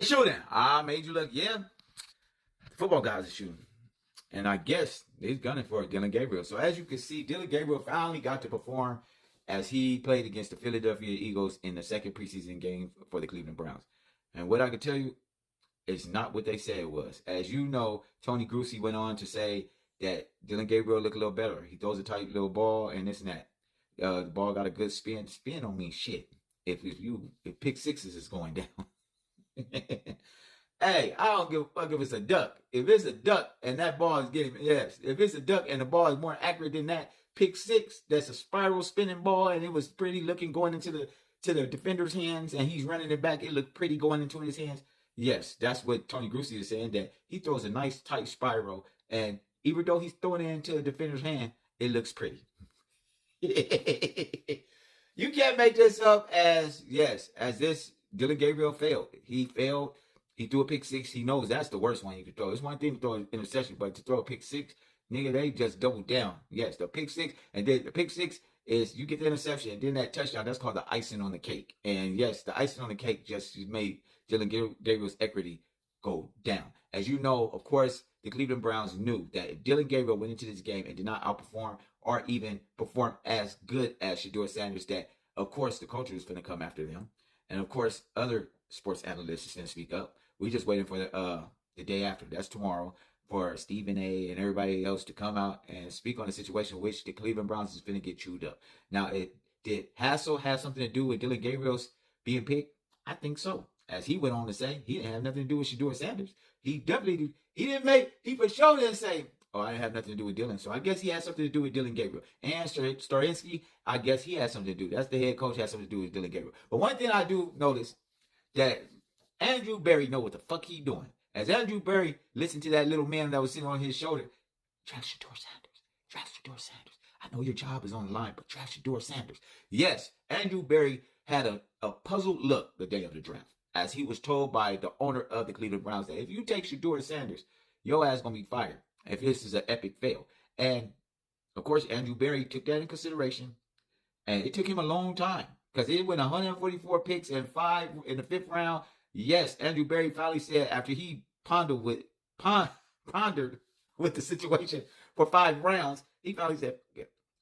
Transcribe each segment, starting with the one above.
Shooting. I made you look, yeah. The football guys are shooting. And I guess he's gunning for Dillon Gabriel. So as you can see, Dillon Gabriel finally got to perform as he played against the Philadelphia Eagles in the second preseason game for the Cleveland Browns. And what I can tell you, it's not what they said it was. As you know, Tony Grucey went on to say that Dillon Gabriel looked a little better. He throws a tight little ball and this and that. The ball got a good spin. Spin don't mean shit. If pick sixes is going down. Hey, I don't give a fuck if it's a duck. If it's a duck and that ball is getting, yes, if it's a duck and the ball is more accurate than that pick six, that's a spiral spinning ball and it was pretty looking going into the defender's hands and he's running it back. It looked pretty going into his hands. Yes, that's what Tony Grucey is saying, that he throws a nice tight spiral and even though he's throwing it into the defender's hand, it looks pretty. You can't make this up as this Dillon Gabriel failed. He failed. He threw a pick six. He knows that's the worst one you can throw. It's one thing to throw an interception, but to throw a pick six, nigga, they just doubled down. Yes, the pick six, and then the pick six is you get the interception, and then that touchdown, that's called the icing on the cake. And yes, the icing on the cake just made Dillon Gabriel's equity go down. As you know, of course, the Cleveland Browns knew that if Dillon Gabriel went into this game and did not outperform or even perform as good as Shedeur Sanders, that of course the culture is going to come after them. And of course, other sports analysts is going to speak up. We're just waiting for the day after. That's tomorrow for Stephen A. and everybody else to come out and speak on the situation which the Cleveland Browns is going to get chewed up. Now, did Hassel have something to do with Dillon Gabriel's being picked? I think so. As he went on to say, he didn't have nothing to do with Shedeur Sanders. He for sure didn't say, oh, I didn't have nothing to do with Dillon. So I guess he had something to do with Dillon Gabriel. And Starinsky, I guess he had something to do. That's the head coach, has something to do with Dillon Gabriel. But one thing I do notice, that Andrew Berry know what the fuck he doing. As Andrew Berry listened to that little man that was sitting on his shoulder, draft Shedeur Sanders. Draft Shedeur Sanders. I know your job is on the line, but draft Shedeur Sanders. Yes, Andrew Berry had a puzzled look the day of the draft, as he was told by the owner of the Cleveland Browns that if you take Shedeur Sanders, your ass gonna be fired if this is an epic fail. And of course, Andrew Berry took that in consideration, and it took him a long time because it went 144 picks and 5 in the 5th round. Yes, Andrew Berry finally said after he pondered with the situation for 5 rounds, he finally said,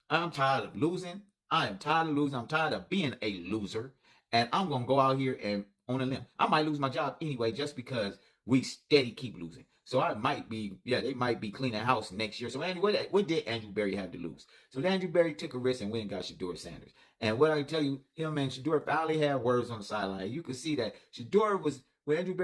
I'm tired of losing. I am tired of losing. I'm tired of being a loser. And I'm going to go out here and on a limb. I might lose my job anyway just because we steady keep losing. So I might be, they might be cleaning house next year. So anyway, what did Andrew Berry have to lose? So Andrew Berry took a risk and went and got Shedeur Sanders. And what I can tell you, him and Shedeur finally had words on the sideline. You could see that Shedeur was, when Andrew Berry